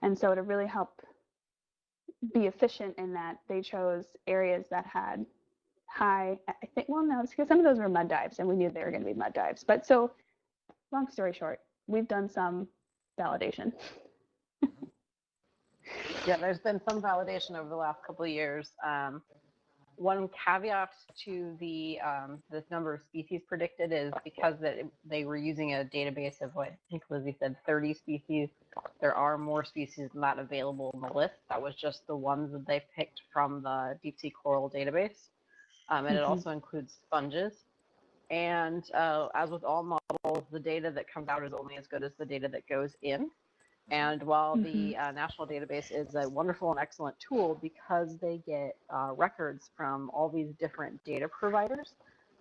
And so to really help be efficient in that, they chose areas that had high, I think, well, no, it's because some of those were mud dives and we knew they were going to be mud dives. But so long story short, we've done some validation. Yeah, there's been some validation over the last couple of years. One caveat to the number of species predicted is because they were using a database of what I think Lizzie said 30 species. There are more species than that available in the list. That was just the ones that they picked from the deep sea coral database, and it also includes sponges. And as with all models, the data that comes out is only as good as the data that goes in. And while the national database is a wonderful and excellent tool because they get records from all these different data providers,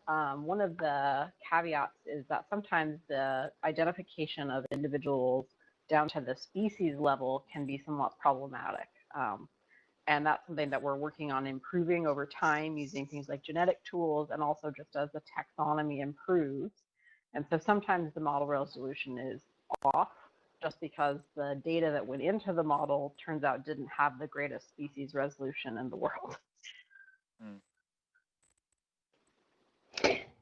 one of the caveats is that sometimes the identification of individuals down to the species level can be somewhat problematic. And that's something that we're working on improving over time using things like genetic tools and also just as the taxonomy improves. And so sometimes the model resolution is off, just because the data that went into the model turns out didn't have the greatest species resolution in the world.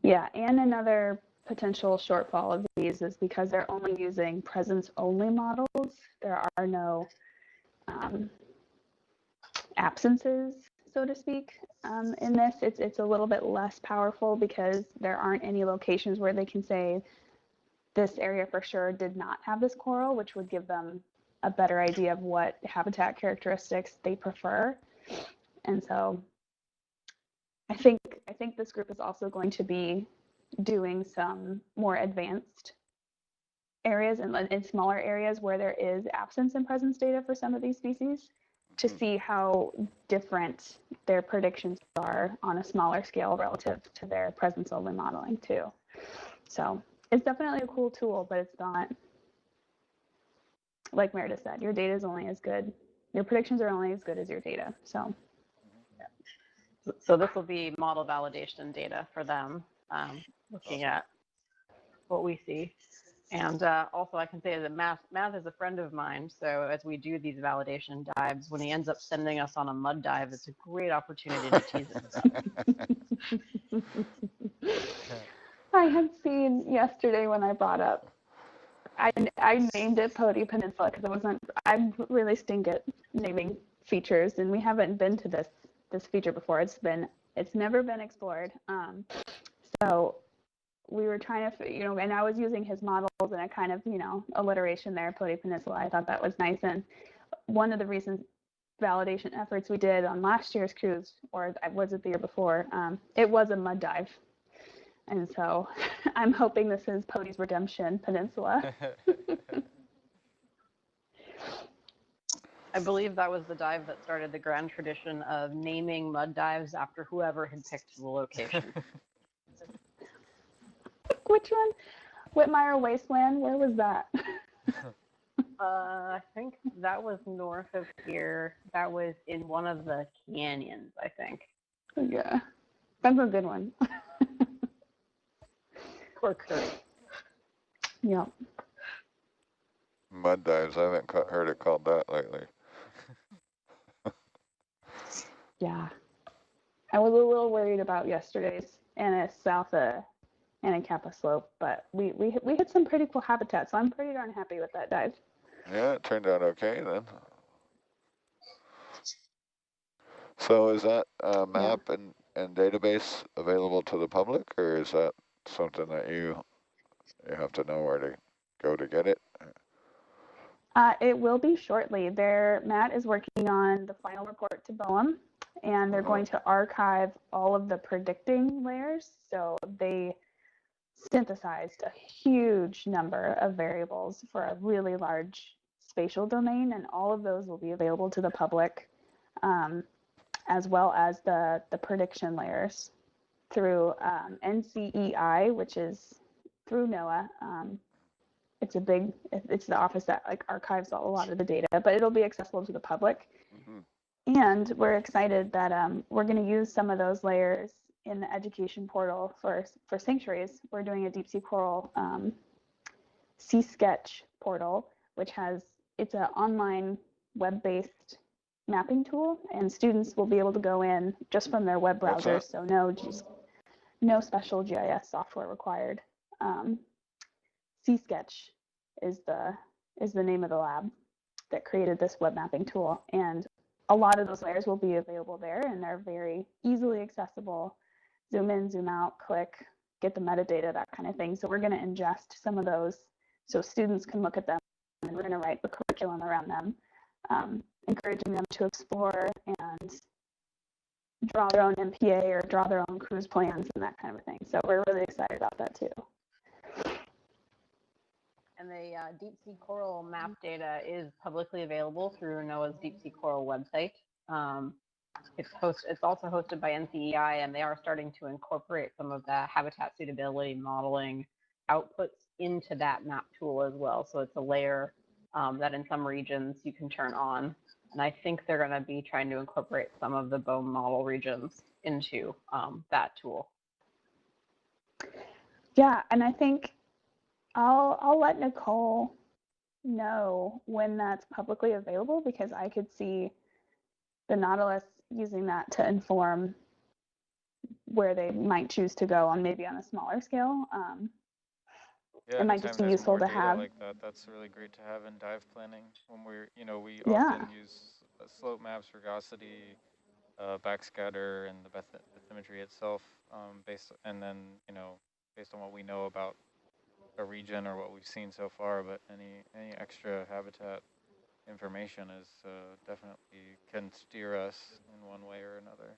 Yeah, and another potential shortfall of these is because they're only using presence-only models, there are no absences, so to speak, in this. It's a little bit less powerful because there aren't any locations where they can say, this area for sure did not have this coral, which would give them a better idea of what habitat characteristics they prefer. And so I think this group is also going to be doing some more advanced areas and in smaller areas where there is absence and presence data for some of these species to see how different their predictions are on a smaller scale relative to their presence only modeling too. So it's definitely a cool tool, but it's not, like Meredith said, your data is only as good, your predictions are only as good as your data. So this will be model validation data for them, looking at what we see. And also I can say that Matt is a friend of mine, so as we do these validation dives, when he ends up sending us on a mud dive, it's a great opportunity to tease us. I had seen yesterday when I brought up, I named it Pody Peninsula because I really stink at naming features, and we haven't been to this feature before. It's never been explored. So we were trying to, and I was using his models and a kind of, alliteration there, Pody Peninsula. I thought that was nice. And one of the recent validation efforts we did on last year's cruise, or was it the year before, it was a mud dive. And so I'm hoping this is Pody's Redemption Peninsula. I believe that was the dive that started the grand tradition of naming mud dives after whoever had picked the location. Which one? Whitmire Wasteland? Where was that? I think that was north of here. That was in one of the canyons, I think. Yeah, that's a good one. Yeah. Mud dives. I haven't heard it called that lately. Yeah. I was a little worried about yesterday's Anna south of Anacapa slope, but we hit some pretty cool habitat, so I'm pretty darn happy with that dive. Yeah, it turned out okay then. So is that map and database available to the public, or is that something that you have to know where to go to get it? It will be shortly. Matt is working on the final report to BOEM, and they're going to archive all of the predicting layers. So they synthesized a huge number of variables for a really large spatial domain, and all of those will be available to the public, as well as the prediction layers through NCEI, which is through NOAA. It's the office that archives a lot of the data, but it'll be accessible to the public. And we're excited that we're going to use some of those layers in the education portal for sanctuaries. We're doing a deep sea coral sea sketch portal, which has it's an online web-based mapping tool, and students will be able to go in just from their web What's browser, that? so no special GIS software required. C-Sketch is the name of the lab that created this web mapping tool, and a lot of those layers will be available there, and they're very easily accessible. Zoom in, zoom out, click, get the metadata, that kind of thing. So we're going to ingest some of those so students can look at them, and we're going to write the curriculum around them, encouraging them to explore and draw their own MPA or draw their own cruise plans and that kind of thing. So we're really excited about that too. And the deep sea coral map data is publicly available through NOAA's deep sea coral website. It's also hosted by NCEI, and they are starting to incorporate some of the habitat suitability modeling outputs into that map tool as well. So it's a layer that in some regions you can turn on. And I think they're going to be trying to incorporate some of the BOEM model regions into that tool. Yeah, and I think I'll let Nicole know when that's publicly available, because I could see the Nautilus using that to inform where they might choose to go on, maybe on a smaller scale. Yeah, it might just anytime be there's useful more to data have. like that, that's really great to have in dive planning when we're, we Yeah. often use slope maps, ergosity, backscatter, and the bathymetry itself, and then, based on what we know about a region or what we've seen so far, but any extra habitat information is definitely can steer us in one way or another.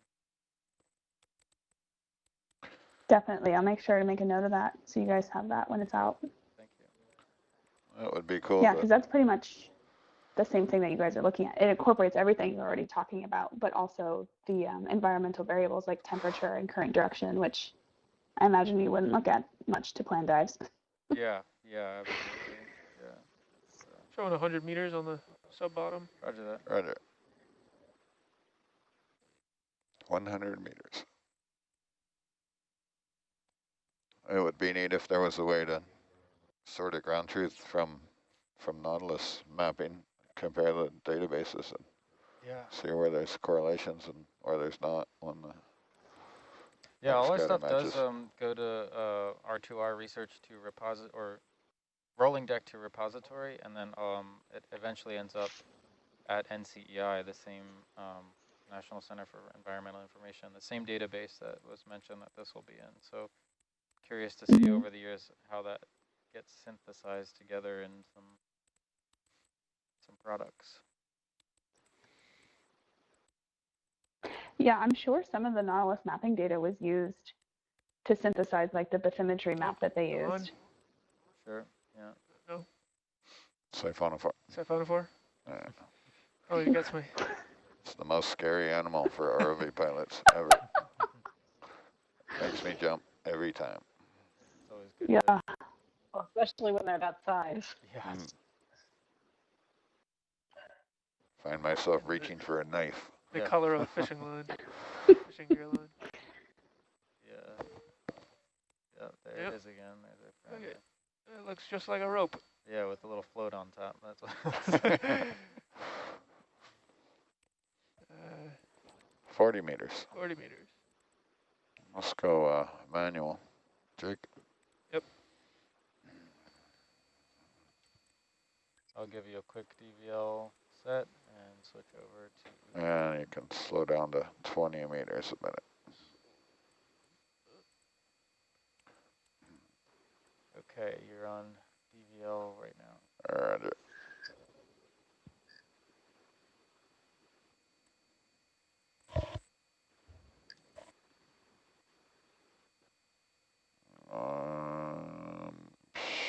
Definitely, I'll make sure to make a note of that so you guys have that when it's out. Thank you. That would be cool. Yeah, because that's pretty much the same thing that you guys are looking at. It incorporates everything you're already talking about, but also the environmental variables like temperature and current direction, which I imagine you wouldn't look at much to plan dives. Yeah, absolutely. Yeah. Showing 100 meters on the sub bottom. Roger that. Roger. 100 meters. It would be neat if there was a way to sort of ground truth from Nautilus mapping, compare the databases and see where there's correlations and where there's not on the Yeah, all our backscatter stuff matches. does go to R2R research to repository, or rolling deck to repository, and then it eventually ends up at NCEI, the same National Center for Environmental Information, the same database that was mentioned that this will be in. So curious to see over the years how that gets synthesized together in some products. Yeah, I'm sure some of the Nautilus mapping data was used to synthesize like the bathymetry map that they used. Sure, yeah. No. Siphonophore. Siphonophore? Oh, you gets me. It's the most scary animal for ROV pilots ever. Makes me jump every time. It's always good. Yeah. Well, especially when they're that size. Yes. Find myself reaching for a knife. The color of the fishing line. Fishing gear line. Yeah. Yeah, there it is again. There's our friend. Okay. It looks just like a rope. Yeah, with a little float on top. That's what 40 meters. 40 meters. Let's go manual. Jake? Yep. I'll give you a quick DVL set and switch over to... And you can slow down to 20 meters a minute. Okay, you're on DVL right now. Roger.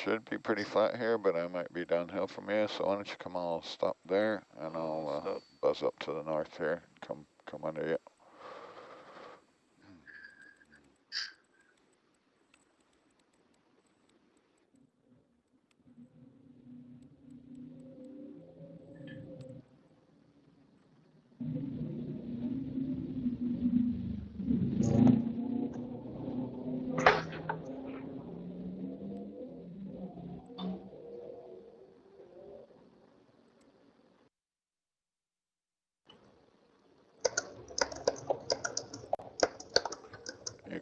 Should be pretty flat here, but I might be downhill from you, so why don't you come on, I'll stop there, and I'll buzz up to the north here, come under you.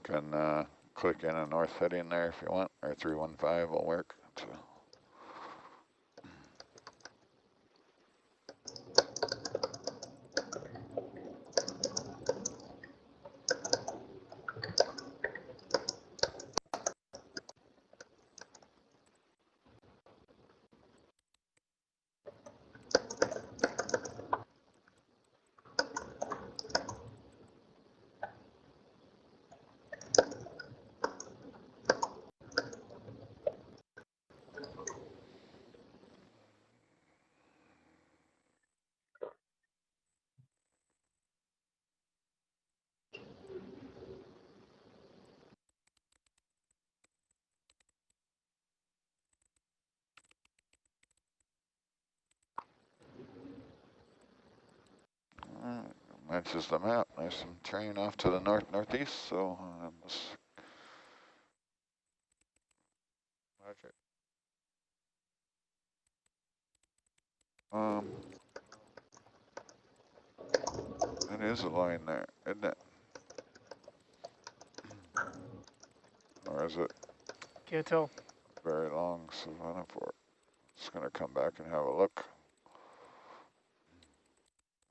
can click in a north heading there if you want, or 315 will work. So. Matches the map. There's some terrain off to the northeast, so Roger. it is a line there, isn't it? Or is it Can't tell. very long savanna for it? Just gonna come back and have a look.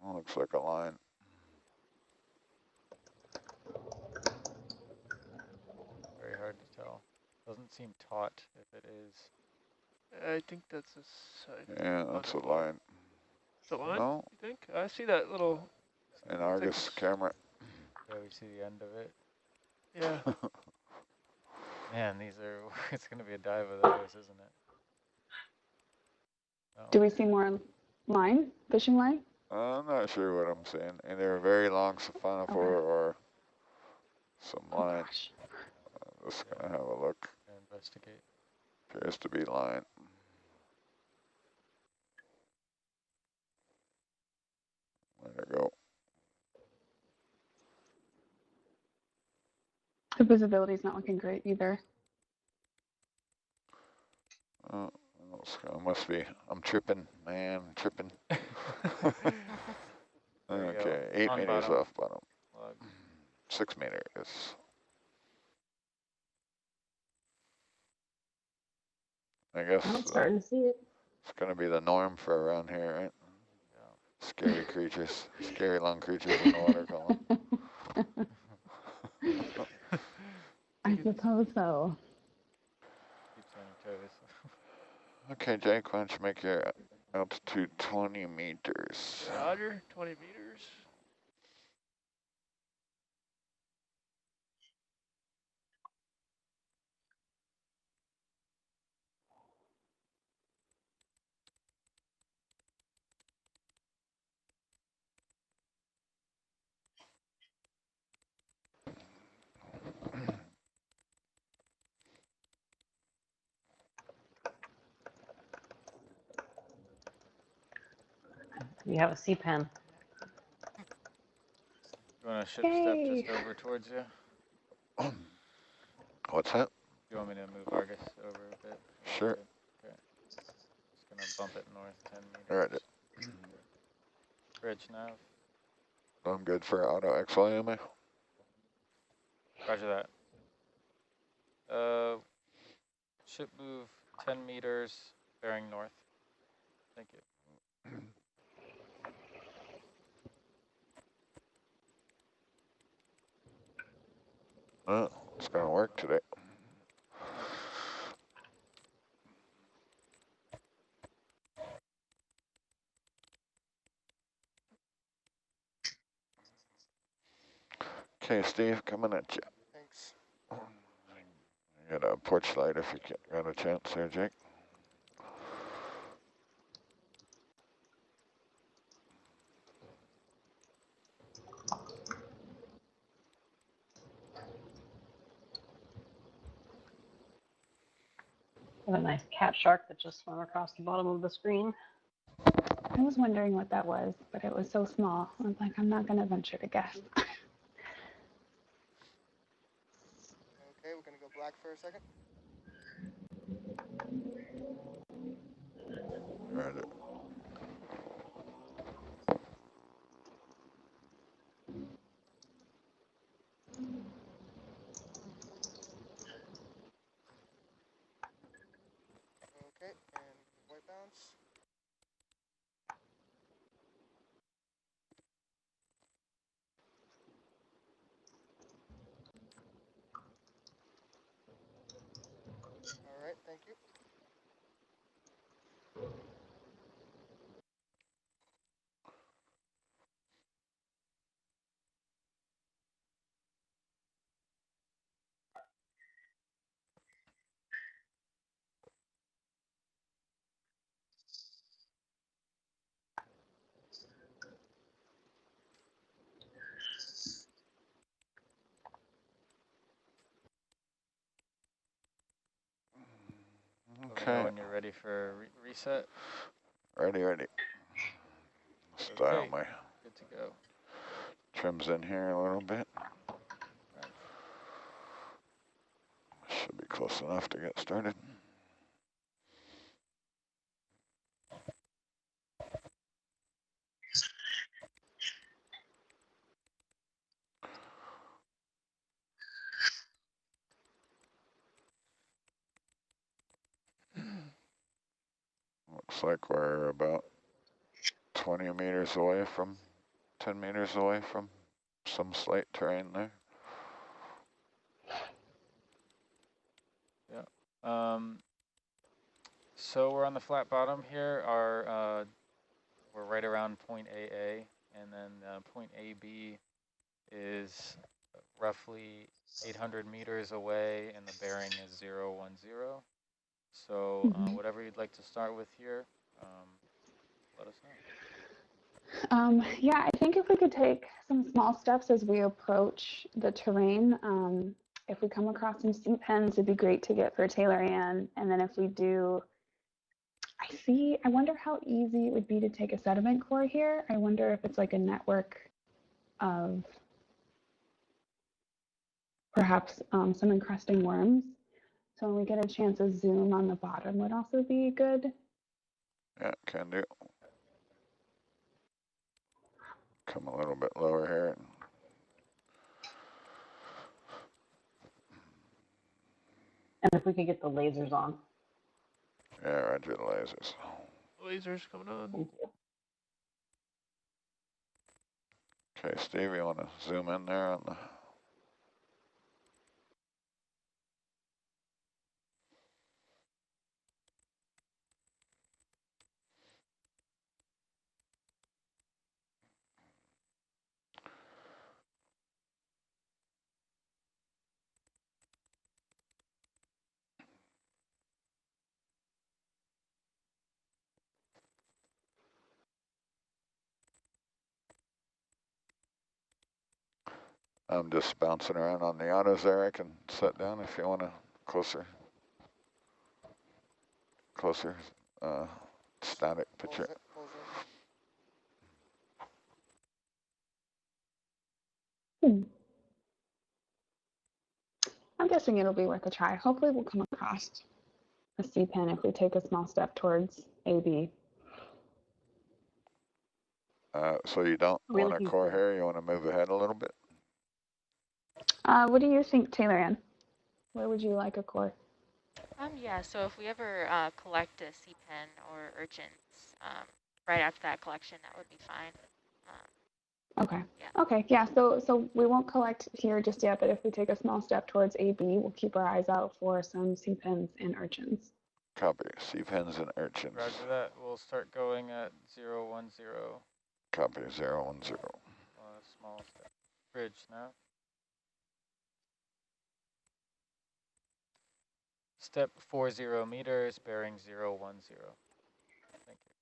Well, looks like a line. Very hard to tell. Doesn't seem taut if it is. I think that's a side. Yeah, that's a line. It's a line, No, you think? I see that little... an Argus camera. Yeah, we see the end of it. Yeah. Man, these are, it's going to be a dive of those, isn't it? Oh. Do we see more line, fishing line? I'm not sure what I'm seeing. Either a very long savanna or some line. Gosh. Just gonna have a look. Investigate. Appears to be line. There we go. The visibility's not looking great either. Oh, it must be. I'm tripping, man. Tripping. Okay, 8 On meters bottom. off bottom. Log. 6 meters. I guess I'm starting to see it. it's going to be the norm for around here, right? Yeah. Scary creatures, scary long creatures in the water column. I suppose so. Keeps you on your toes. Okay, Jake, why don't you make your altitude 20 meters? Roger, 20 meters. We have a sea pen. You want to ship Yay. step just over towards you? What's that? You want me to move Argus over a bit? Sure. Okay. Just going to bump it north 10 All right. meters. Bridge nav. I'm good for auto XY, am I? Roger that. Ship move 10 meters, bearing north. Thank you. It's gonna work today. Okay, Steve, coming at you. Thanks. You got a porch light if you got a chance there, Jake. We have a nice cat shark that just swam across the bottom of the screen. I was wondering what that was, but it was so small. I was like, I'm not going to venture to guess. Okay, we're gonna go black for a second. Right. ready for reset? Ready. Style Okay, my good to go. trims in here a little bit. Right. Should be close enough to get started. Looks like we're about 20 meters away from, 10 meters away from some slate terrain there. Yeah. So we're on the flat bottom here. We're right around point AA, and then point AB is roughly 800 meters away, and the bearing is 010. So whatever you'd like to start with here, let us know. Yeah, I think if we could take some small steps as we approach the terrain, if we come across some seat pens, it'd be great to get for Taylor Ann. And then if we do, I wonder how easy it would be to take a sediment core here. I wonder if it's like a network of perhaps some encrusting worms. So when we get a chance, a zoom on the bottom would also be good. Yeah, can do. Come a little bit lower here. And if we could get the lasers on. Yeah, roger the lasers. Lasers coming on. Thank you. Okay, Steve, you want to zoom in there on the... I'm just bouncing around on the autos there. I can set down if you want to closer static picture. I'm guessing it'll be worth a try. Hopefully we'll come across a C pen if we take a small step towards AB. So you don't want a core here? You want to move ahead a little bit? What do you think, Taylor Ann? Where would you like a core? Yeah, so if we ever collect a sea pen or urchins right after that collection, that would be fine. Okay. Yeah. Okay. Yeah. So we won't collect here just yet, but if we take a small step towards AB, we'll keep our eyes out for some sea pens and urchins. Copy. Sea pens and urchins. Roger that. We'll start going at 010. Copy. 010. Small step. Bridge now. Step 40 meters, bearing 010. Thank you.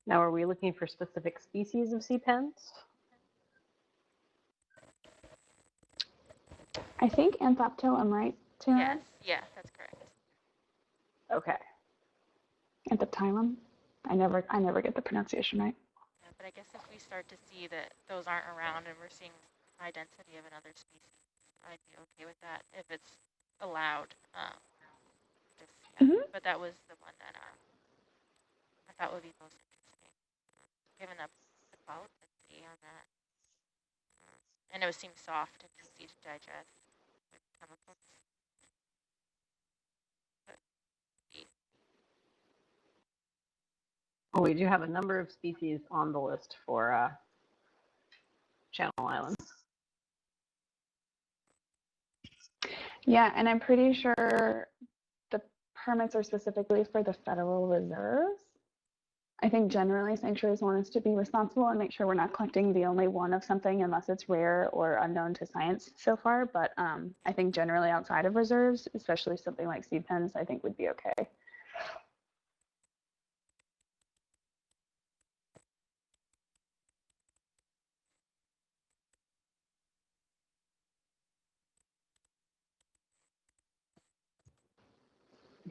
Now, are we looking for specific species of sea pens? I think Anthopto, I'm right, Taylor? Yes, yeah, that's correct. Okay. Anthoptylum. I never get the pronunciation right. Yeah, but I guess if we start to see that those aren't around and we're seeing high density of another species, I'd be okay with that if it's allowed. But that was the one that I thought would be most interesting, given the quality on that. And it would seem soft and easy to digest. Chemicals. Well, we do have a number of species on the list for Channel Islands. Yeah, and I'm pretty sure the permits are specifically for the Federal Reserves. I think generally sanctuaries want us to be responsible and make sure we're not collecting the only one of something unless it's rare or unknown to science so far. But I think generally outside of reserves, especially something like seed pens, I think would be okay.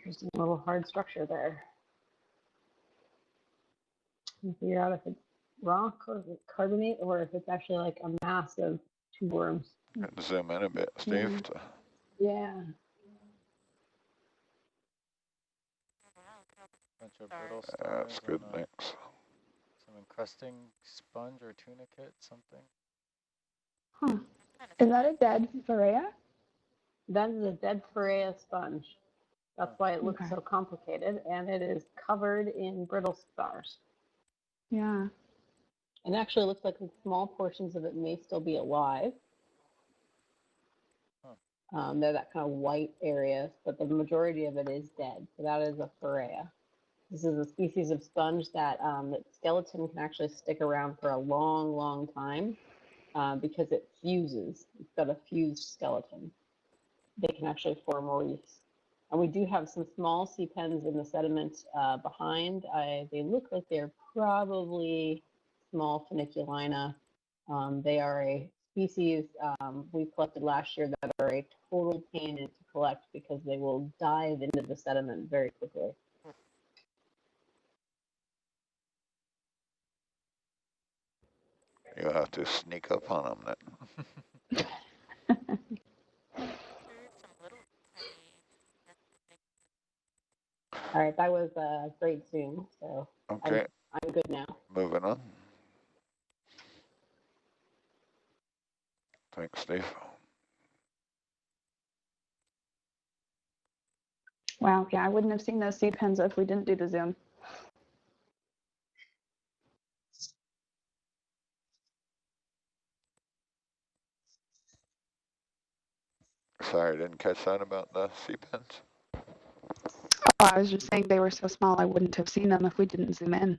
Interesting little hard structure there. And figure out if it's rock or if it's carbonate or if it's actually like a mass of tube worms. Zoom in a bit, Steve. Yeah. Bunch of brittle That's stars good, and thanks. some encrusting sponge or tunicate, something. Huh. Is that a dead Pharea? That is a dead Pharea sponge. That's why it looks Okay. so complicated, and it is covered in brittle stars. Yeah. And actually looks like small portions of it may still be alive. They're that kind of white area, but the majority of it is dead. So that is a Pharea. This is a species of sponge that that skeleton can actually stick around for a long, long time because it fuses. It's got a fused skeleton. They can actually form reefs. And we do have some small sea pens in the sediment behind. They look like they're probably small funiculina. They are a species we collected last year that are a total pain to collect because they will dive into the sediment very quickly. You'll have to sneak up on them then. All right, that was a great zoom, so Okay, I'm good now. moving on. Thanks, Steve. Wow. Yeah, I wouldn't have seen those sea pens if we didn't do the zoom. Sorry, I didn't catch that about the sea pens. Oh, I was just saying they were so small I wouldn't have seen them if we didn't zoom in.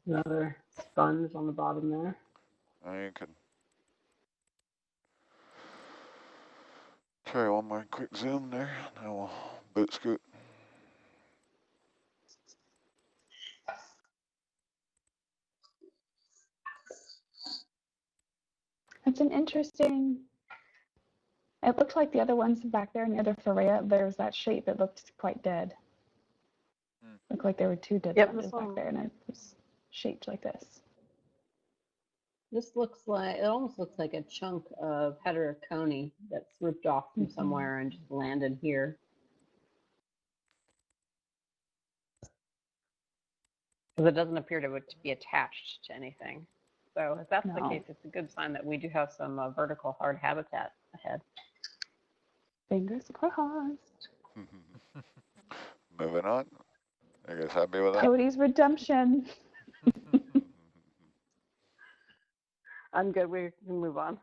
Another sponge on the bottom there. You could try one more quick zoom there, and then we'll boot scoot. It's an interesting. It looked like the other ones back there near the Pharea. There's that shape. It looked quite dead. Looked like there were two dead sponges back there, and it was shaped like this. This looks like, it almost looks like a chunk of heterocony that's ripped off from somewhere and just landed here. Because it doesn't appear to be attached to anything. So if that's the case, it's a good sign that we do have some vertical hard habitat ahead. Fingers crossed. Moving on. You guys happy with that? Cody's redemption. I'm good. We can move on.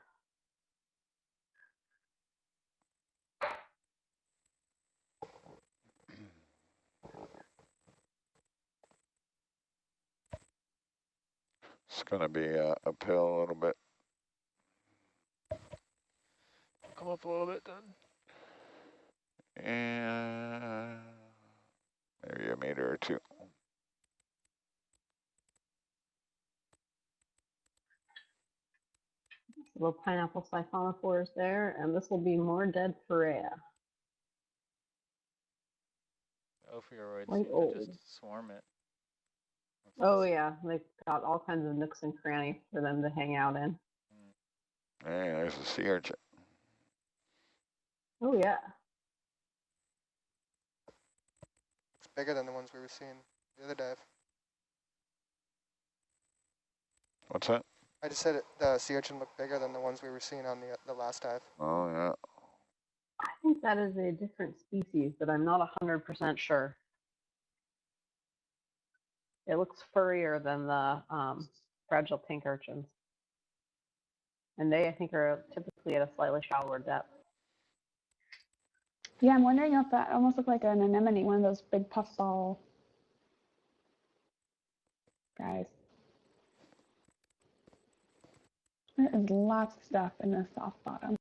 It's going to be uphill a little bit. Come up a little bit then. And maybe a meter or two. Little pineapple siphonophores there, and this will be more dead Pharea. Ophiuroids Quite seem old. to just swarm it. Oh yeah, they've got all kinds of nooks and crannies for them to hang out in. Hey, there's a sea urchin. Oh yeah. It's bigger than the ones we were seeing the other dive. What's that? I just said the sea urchin looked bigger than the ones we were seeing on the last dive. Oh, yeah. I think that is a different species, but I'm not 100% sure. It looks furrier than the fragile pink urchins. And they, I think, are typically at a slightly shallower depth. Yeah, I'm wondering if that almost looked like an anemone, one of those big puffball guys. There is lots of stuff in this soft bottom.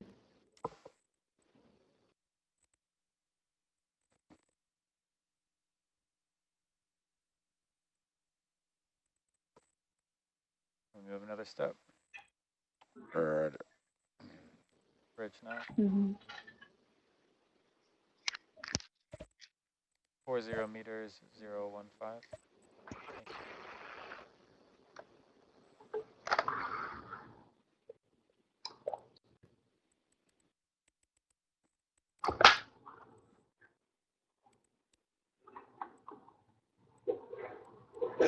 Move another step. Right. Bridge now. Mm-hmm. 40 meters, 015. Thank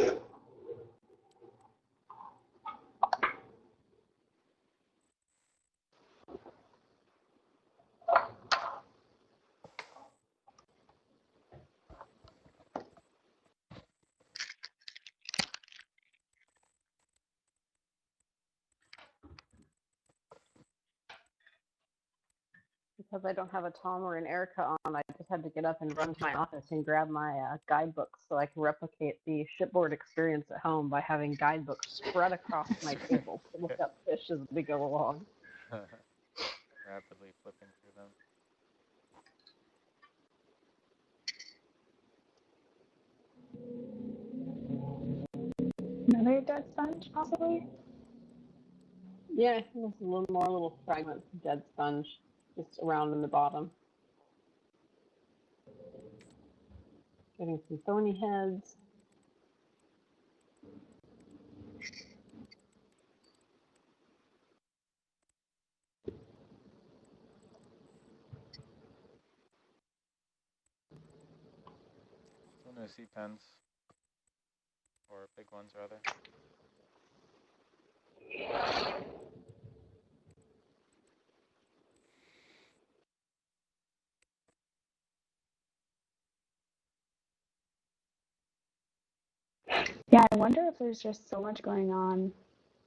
you. Because I don't have a Tom or an Erica on, I just had to get up and run to my office and grab my guidebooks so I can replicate the shipboard experience at home by having guidebooks spread across my table to look up fish as we go along. Rapidly flipping through them. Another dead sponge, possibly? Yeah, there's a little more little fragments of dead sponge just around in the bottom. Getting some thorny heads. Still no sea pens. Or big ones, rather. Yeah, I wonder if there's just so much going on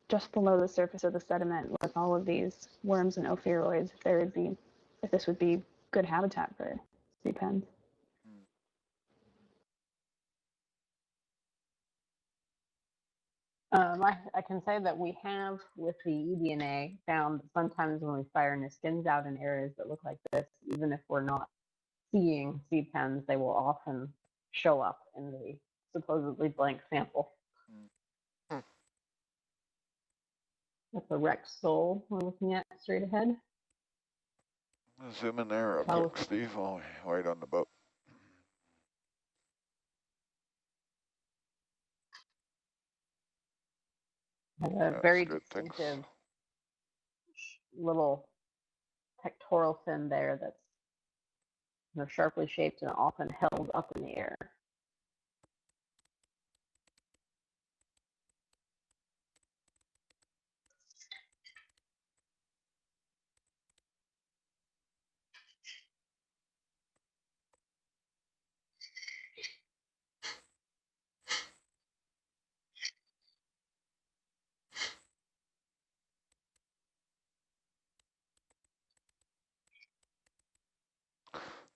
just below the surface of the sediment with all of these worms and ophiuroids, if this would be good habitat for sea pens. I can say that we have, with the eDNA, found that sometimes when we fire skins out in areas that look like this, even if we're not seeing sea pens, they will often show up in the supposedly blank sample. That's a wrecked sole we're looking at straight ahead. Zoom in there real quick, Steve, while we wait on the boat. A very distinctive little pectoral fin there that's sharply shaped and often held up in the air.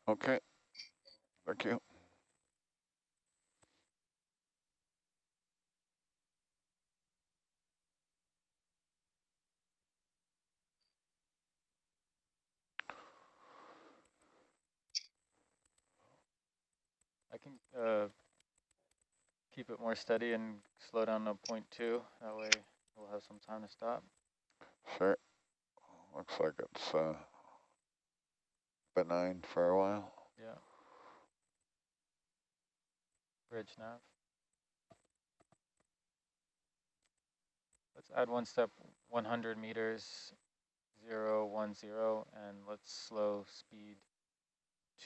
Okay, thank you. I can keep it more steady and slow down to 0.2. That way we'll have some time to stop. Sure. Looks like it's benign for a while. Yeah. Bridge nav. Let's add one step, 100 meters, 010, and let's slow speed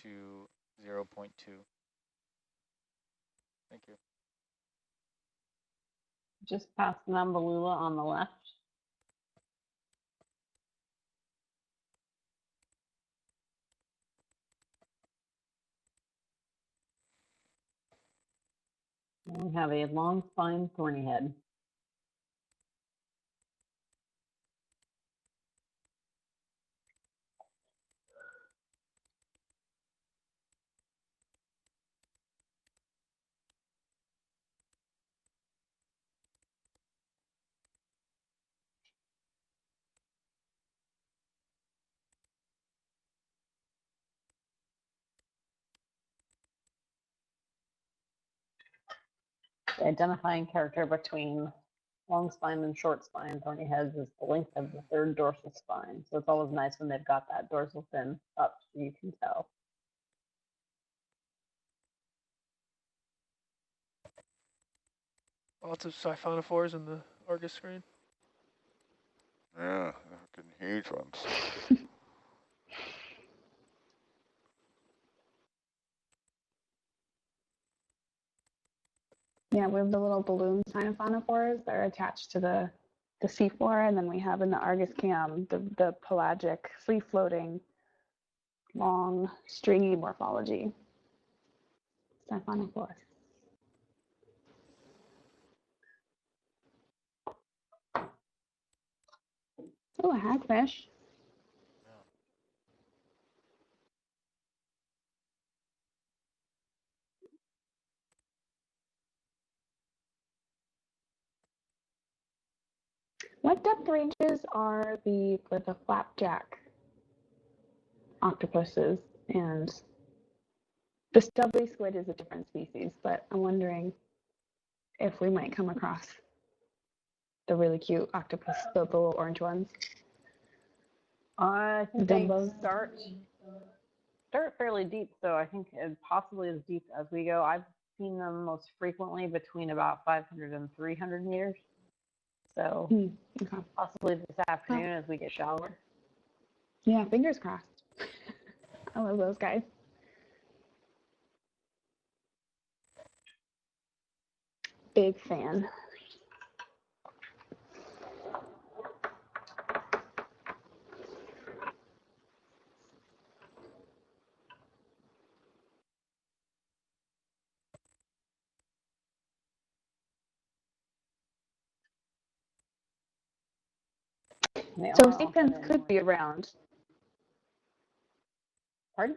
to 0.2. Thank you. Just past Nambalula on the left. And we have a long spine thorny head. The identifying character between long spine and short spine. Thorny heads is the length of the third dorsal spine. So it's always nice when they've got that dorsal fin up so you can tell. Lots of siphonophores in the Argus screen. Yeah, fucking huge ones. Yeah, we have the little balloon siphonophores that are attached to the seafloor, and then we have in the Argus cam the pelagic, free-floating, long, stringy morphology siphonophores. Oh, a hagfish. What depth ranges are the flapjack octopuses? And the stubbly squid is a different species, but I'm wondering if we might come across the really cute octopus, the little orange ones. I think Dumbos. they start fairly deep, so I think possibly as deep as we go. I've seen them most frequently between about 500 and 300 meters. So Okay. possibly this afternoon as we get shallower. Yeah, fingers crossed. I love those guys. Big fan. So sea pens could be around. Pardon?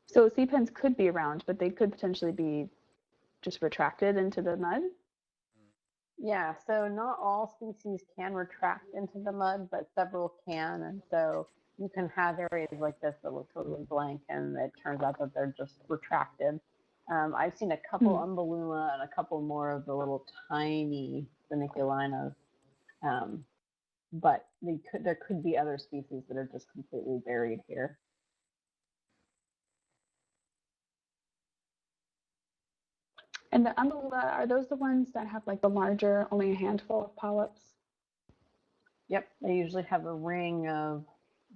So sea pens could be around, but they could potentially be just retracted into the mud? Yeah, so not all species can retract into the mud, but several can. And so you can have areas like this that look totally blank, and it turns out that they're just retracted. I've seen a couple umbellula and a couple more of the little tiny funiculinas, but there could be other species that are just completely buried here. And the umbellula, are those the ones that have like the larger, only a handful of polyps? Yep, they usually have a ring of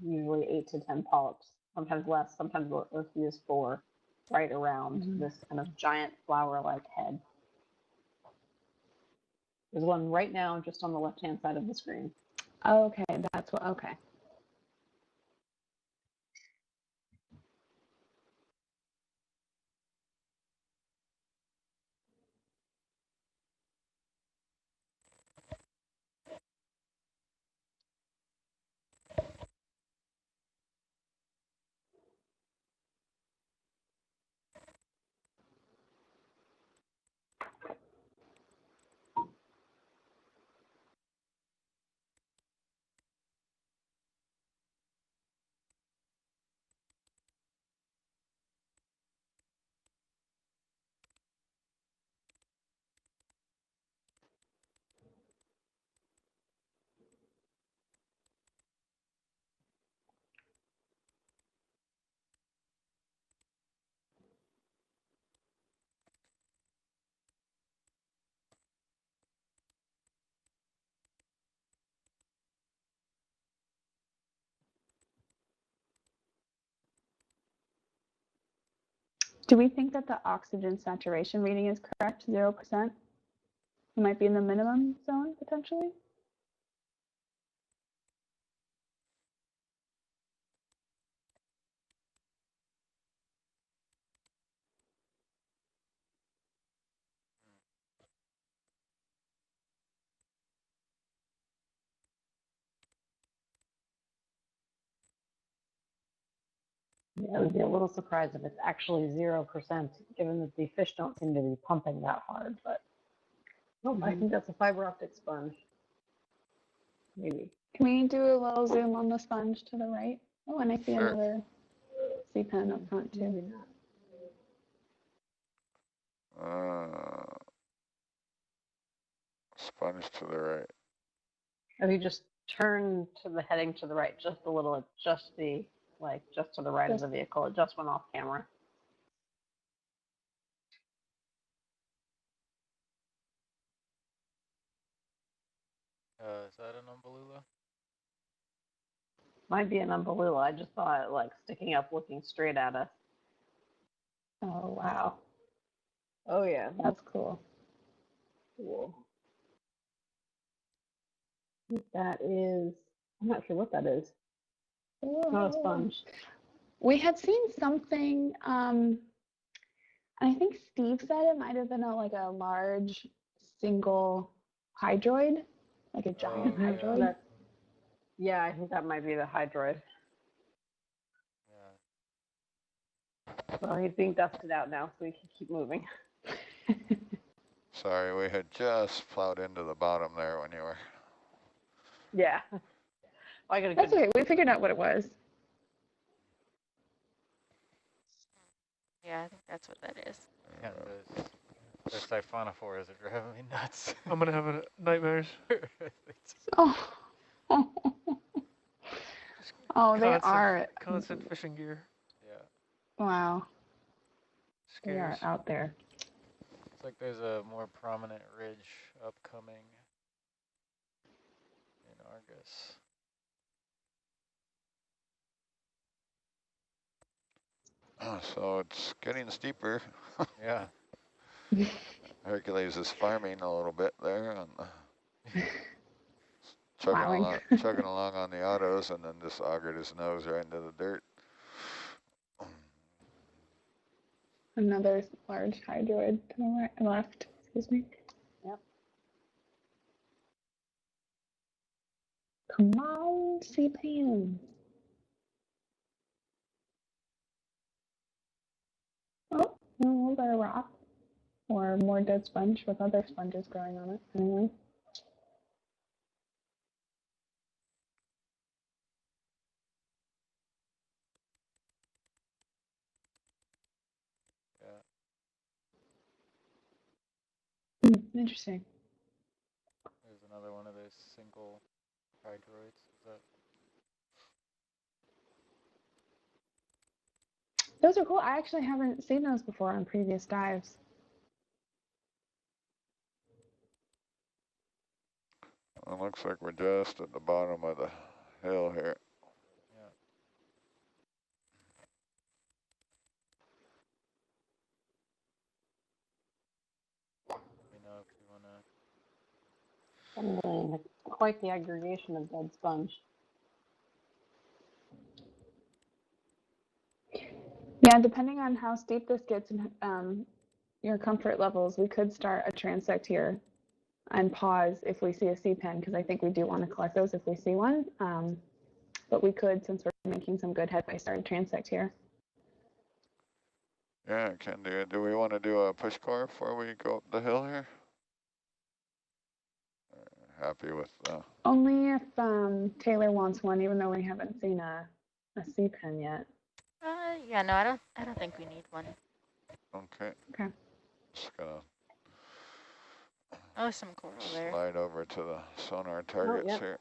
usually 8 to 10 polyps, sometimes less, sometimes as few as 4, right around this kind of giant flower-like head. There's one right now just on the left-hand side of the screen. Okay, that's what, okay. Do we think that the oxygen saturation reading is correct, 0%? It might be in the minimum zone, potentially? Yeah, I would be a little surprised if it's actually 0%, given that the fish don't seem to be pumping that hard, but nope, I think that's a fiber optic sponge. Maybe. Can we do a little zoom on the sponge to the right? Oh, and I see another sea pen up front too. Sponge to the right. If you just turn to the heading to the right just a little, it's just the, like, just to the right of the vehicle. It just went off camera. Is that an Umbellula? Might be an Umbellula. I just saw it, like, sticking up, looking straight at us. Oh, wow. Oh, yeah. That's cool. Cool. That is, I'm not sure what that is. It's not a sponge. We had seen something, I think Steve said it might have been like a large single hydroid, like a giant hydroid. Yeah, I think that might be the hydroid. Yeah. Well, he's being dusted out now, so we can keep moving. Sorry, we had just plowed into the bottom there when you were. Yeah. I got a That's good. okay. We figured out what it was. Yeah, I think that's what that is. Yeah, the siphonophores are driving me nuts. I'm gonna have nightmares. Oh. Oh, they are. Constant fishing gear. Yeah. Wow. They Scares. are out there. It's like there's a more prominent ridge upcoming in Argus. So it's getting steeper. Yeah. Hercules is farming a little bit there on the Plowing. chugging along on the autos, and then just augered his nose right into the dirt. Another large hydroid to the right, left. Excuse me. Yep. Come on, C-Pan. Oh, well, there a rock. Or more dead sponge with other sponges growing on it. Anyway. Interesting. There's another one of those single hydroids. Is that? Those are cool. I actually haven't seen those before on previous dives. It looks like we're just at the bottom of the hill here. Yeah. Let me know if you want to. Quite the aggregation of dead sponge. Yeah, depending on how steep this gets and your comfort levels, we could start a transect here and pause if we see a C-pen, because I think we do want to collect those if we see one. But we could, since we're making some good headway, start a transect here. Yeah, can do it. Do we want to do a push core before we go up the hill here? Happy with Only if Taylor wants one, even though we haven't seen a C-pen yet. Yeah, no, I don't think we need one. Okay. Okay. Just gonna Oh, some coral there. slide over to the sonar targets here.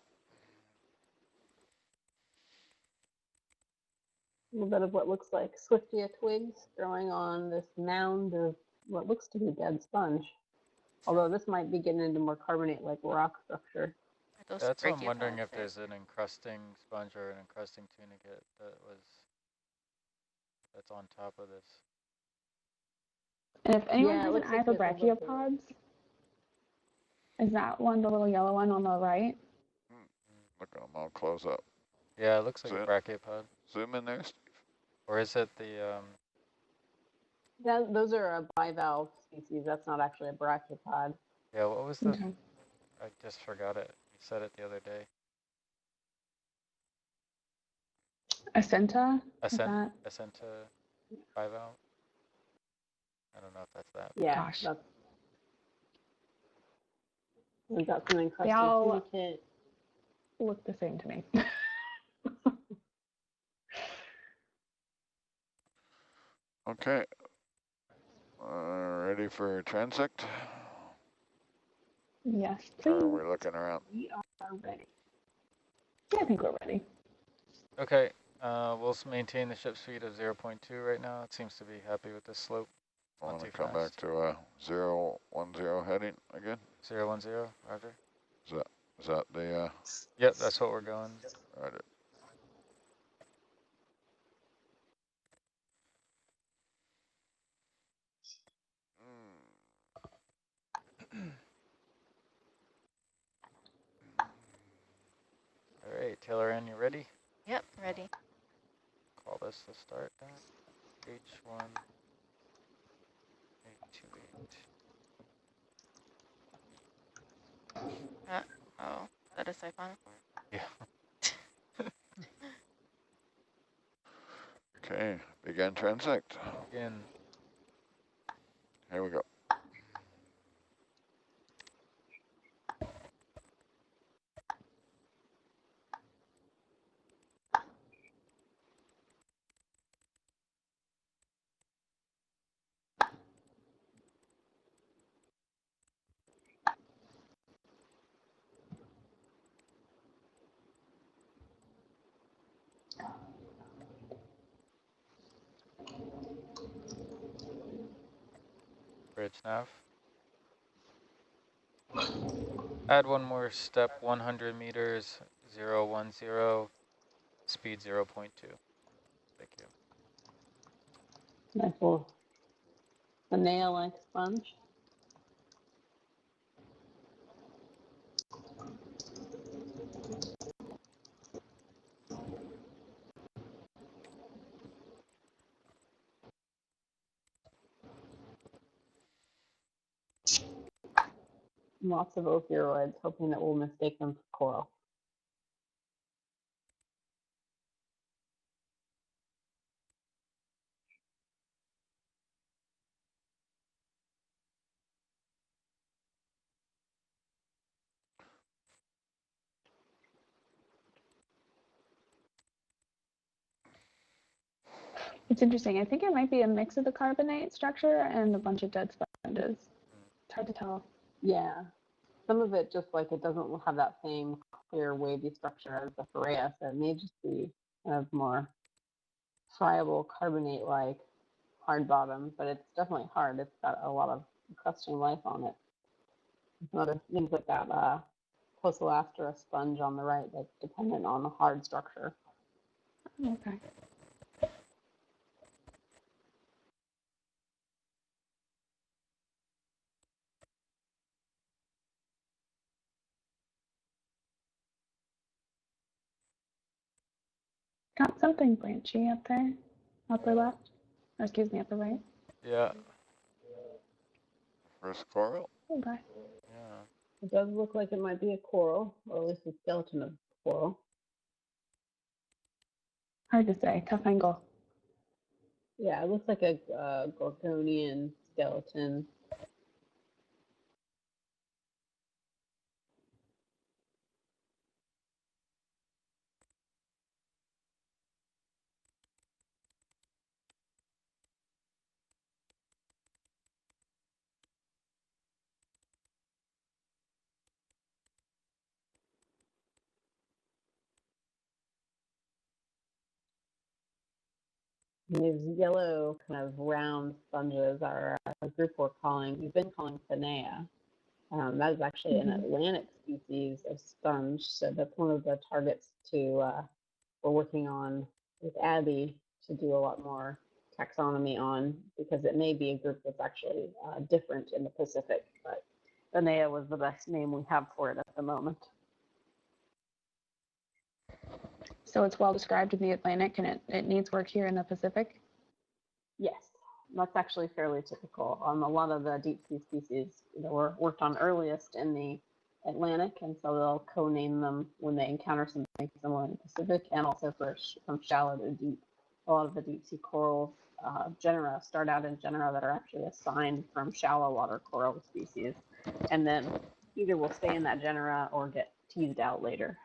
A little bit of what looks like Swiftia twigs growing on this mound of what looks to be dead sponge. Although this might be getting into more carbonate-like rock structure. That's what I'm wondering if there's an encrusting sponge or an encrusting tunicate that's on top of this. And if anyone has an eye for brachiopods, is that one, the little yellow one on the right? Look at them all close up. Yeah, it looks like a brachiopod. Zoom in there, Steve. Or is it the... Those are a bivalve species. That's not actually a brachiopod. Yeah, what was the... Okay. I just forgot it. You said it the other day. Acenta? Acenta bivalve? I don't know if that's that. Yeah. Gosh. We've got some encrusted They all tunicate. Look the same to me. Okay. Ready for transect? Yes, How please. are we looking around? We are ready. Yeah, I think we're ready. Okay, we'll maintain the ship speed of 0.2 right now. It seems to be happy with this slope. I Not want to too come back fast. to 010 heading again. 010, roger. Is that the Yep, that's what we're going. right? All right, Taylor Ann, you ready? Yep, ready. Call this the start dot. H1828. Oh, is that a siphon port? Yeah. Okay, begin transect. Again. Here we go. Bridge nav. Add one more step, 100 meters, 010, speed 0.2. Thank you. Nice little nail-like sponge. Lots of opioids, hoping that we'll mistake them for coral. It's interesting. I think it might be a mix of the carbonate structure and a bunch of dead sponges. It's hard to tell. Yeah, some of it just like it doesn't have that same clear wavy structure as the Phorea, so it may just be kind of more friable carbonate-like hard bottom, but it's definitely hard. It's got a lot of crusting life on it. It's not a things like that Poeciloastera sponge on the right that's dependent on the hard structure. Okay. Got something branchy up there. Upper left. Or excuse me, upper right. Yeah. First coral. Okay. Yeah. It does look like it might be a coral, or at least a skeleton of coral. Hard to say. Tough angle. Yeah, it looks like a Gorgonian skeleton. These yellow kind of round sponges are a group we've been calling Phanea. That is actually an Atlantic species of sponge, so that's one of the targets we're working on with Abby to do a lot more taxonomy on, because it may be a group that's actually different in the Pacific, but Phanea was the best name we have for it at the moment. So it's well described in the Atlantic and it needs work here in the Pacific? Yes, that's actually fairly typical. A lot of the deep sea species were worked on earliest in the Atlantic, and so they'll co-name them when they encounter something similar in the Pacific, and also from shallow to deep. A lot of the deep sea coral genera start out in genera that are actually assigned from shallow water coral species, and then either will stay in that genera or get teased out later.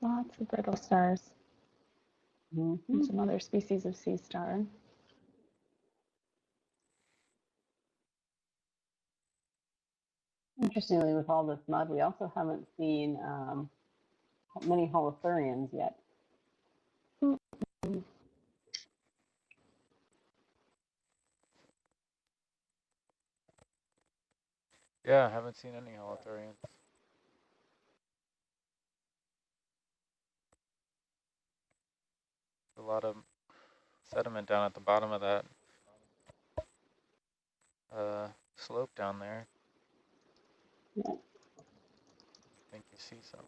Lots of brittle stars. Mhm. And some other species of sea star. Interestingly, with all this mud, we also haven't seen many holothurians yet. Yeah, I haven't seen any holothurians. A lot of sediment down at the bottom of that slope down there. Yeah. I think you see some.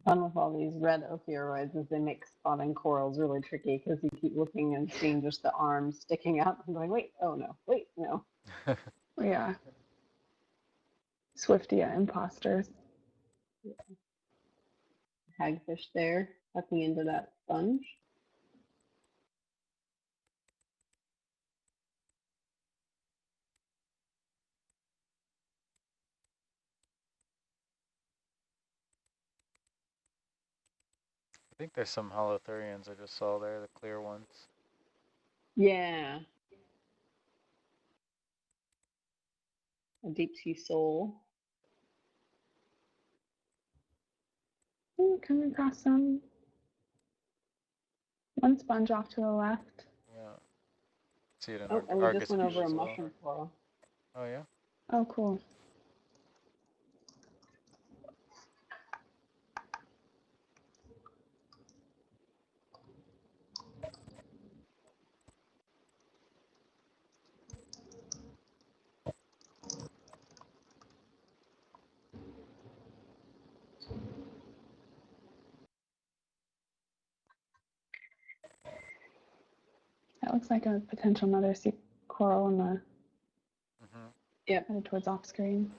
Fun with all these red ophiuroids is they make spotting corals really tricky because you keep looking and seeing just the arms sticking out and going, wait, oh no, wait, no. Yeah. Swiftia imposters. Hagfish there, tucking into that sponge. I think there's some holothurians I just saw there, the clear ones. Yeah. A deep sea sole. Coming across some. One sponge off to the left. Yeah. See it in Oh, and we Argus just went over a as well. mushroom coral. Oh yeah? Oh, cool. That looks like a potential another sea coral in the Yep. headed towards off screen.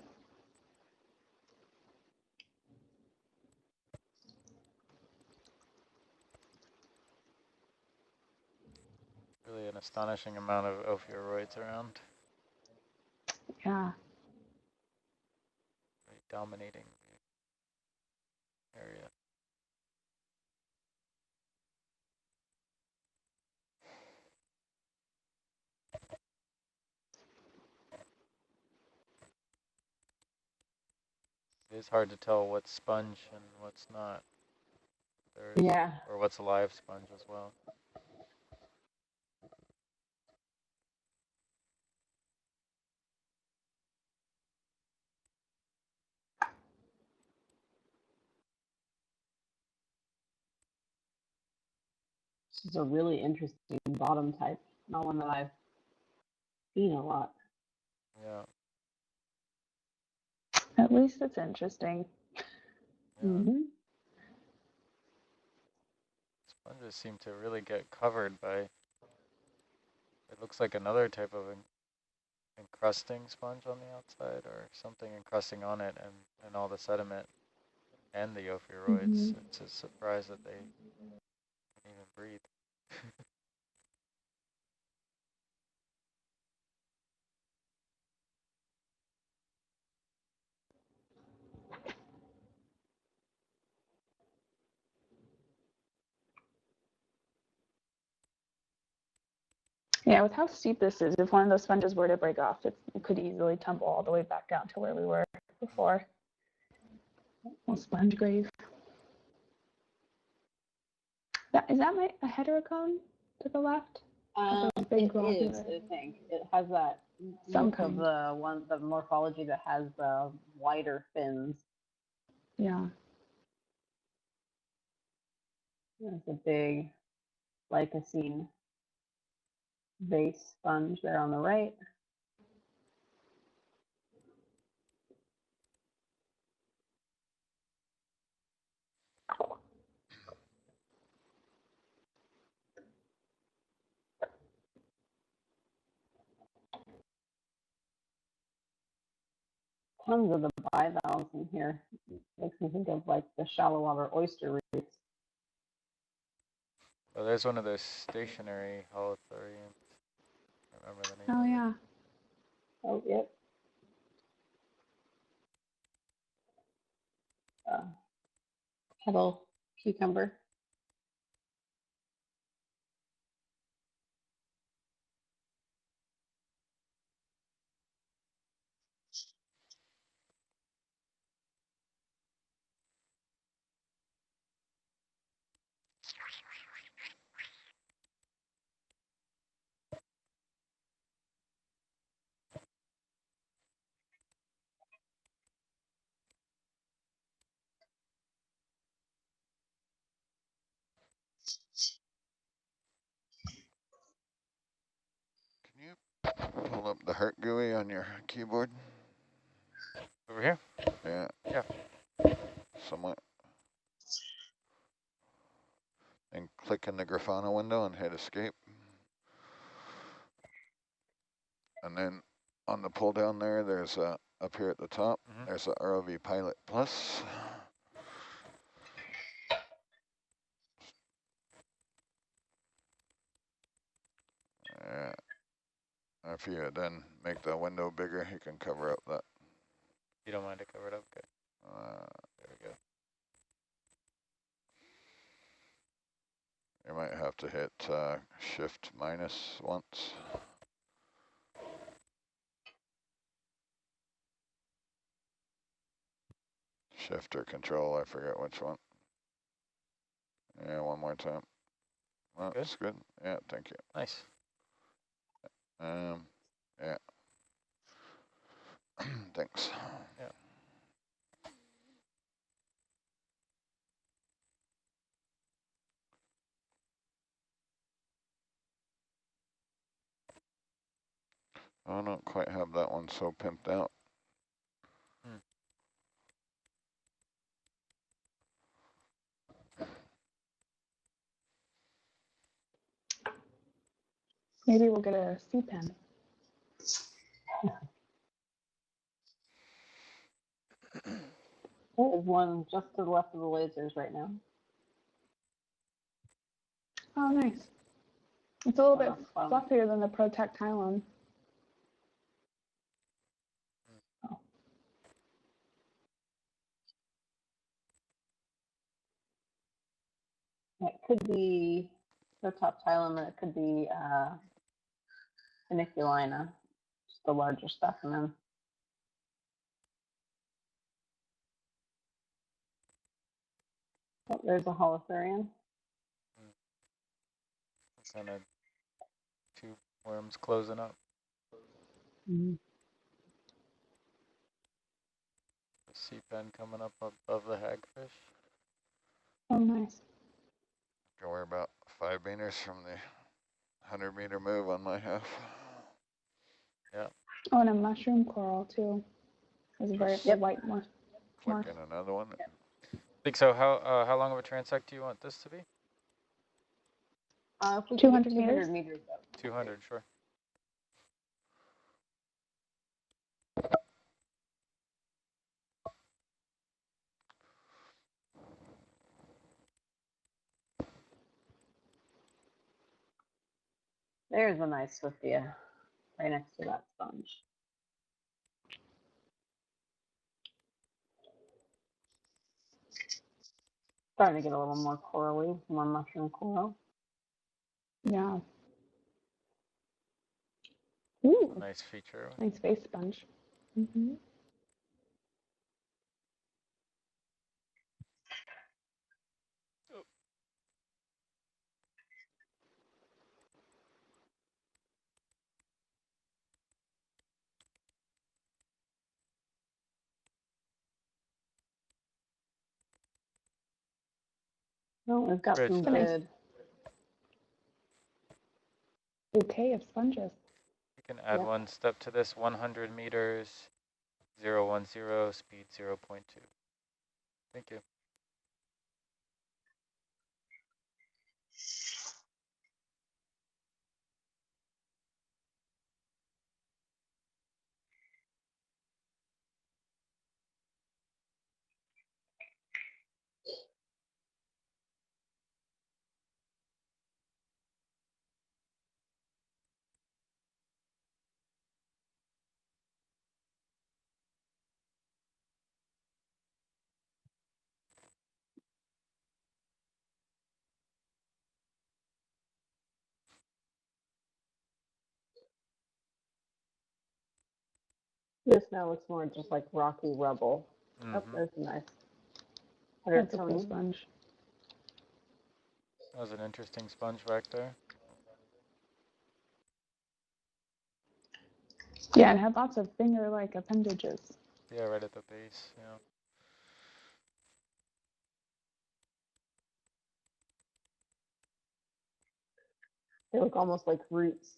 Really an astonishing amount of ophiuroids around. Yeah. Really dominating the area. It is hard to tell what's sponge and what's not. Yeah. Or what's a live sponge as well. This is a really interesting bottom type. Not one that I've seen a lot. Yeah. At least it's interesting. Yeah. Sponges seem to really get covered by, it looks like another type of encrusting sponge on the outside or something encrusting on it and all the sediment and the ophiuroids. It's a surprise that they can even breathe. Yeah, with how steep this is, if one of those sponges were to break off, it could easily tumble all the way back down to where we were before. Well, sponge grave. Is that a heterocone to the left? It is, I think. It has that look of the morphology that has the wider fins. Yeah. There's a big Lycocene vase sponge there on the right. Tons of the bivalves in here. Makes me think of like the shallow water oyster reefs. Oh, there's one of those stationary holothurians. I remember the name. Oh, yeah. Oh, yep. Kettle cucumber. Can you pull up the Herc GUI on your keyboard? Over here? Yeah. Yeah. Somewhat. And click in the Grafana window and hit escape. And then on the pull down there, there's a, up here at the top, there's a ROV Pilot Plus. Yeah. If you then make the window bigger, you can cover up that. You don't mind to cover it up? Okay. There we go. You might have to hit shift minus once. Shift or control, I forget which one. Yeah, one more time. Oh, that's good. Yeah, thank you. Nice. Yeah. Thanks. Yeah. I don't quite have that one so pimped out. Maybe we'll get a C-pen. There is one just to the left of the lasers right now. Oh, nice. It's a little bit Fun. fluffier than the protactylon. Oh. It could be protactylon, it could be funiculina, just the larger specimen. Oh, there's a holothurian. Kind of two worms closing up. Mm-hmm. The sea pen coming up above the hagfish. Oh, nice. We're about 5 meters from the 100-meter move on my half. Yeah. Oh, and a mushroom coral, too. There's a very white one. Click in another one. Think so. How long of a transect do you want this to be? If we 200 get 200 meters? meters up. 200, sure. There's a nice Swiftia right next to that sponge. Starting to get a little more corally, more mushroom coral. Yeah. Ooh. Nice feature. Nice face sponge. Mm-hmm. Well, we've got Rich, some nice. good. Bouquet of sponges. You can add Yep. one step to this, 100 meters, 010, speed 0.2. Thank you. This now looks more just like rocky rubble. Mm-hmm. Oh, there's a nice. That's a cool sponge. That was an interesting sponge back there. Yeah, it had lots of finger-like appendages. Yeah, right at the base. Yeah. They look almost like roots.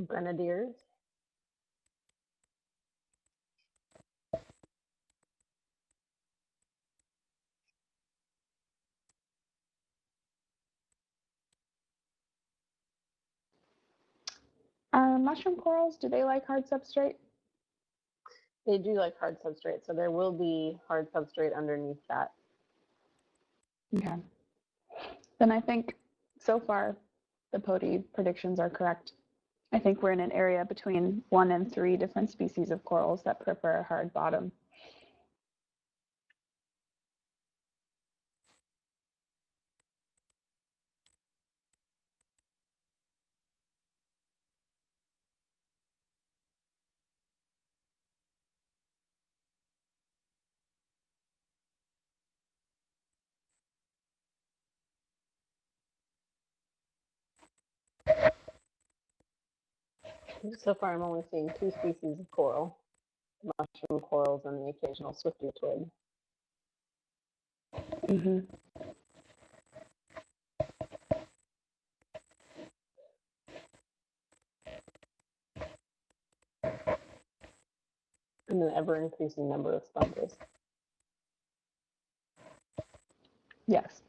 Grenadiers. Are mushroom corals, do they like hard substrate? They do like hard substrate, so there will be hard substrate underneath that. Okay. Then I think so far the PODI predictions are correct. I think we're in an area between 1 and 3 different species of corals that prefer a hard bottom. So far, I'm only seeing 2 species of coral, mushroom corals and the occasional swifty twig. Mm-hmm. And an ever-increasing number of sponges. Yes.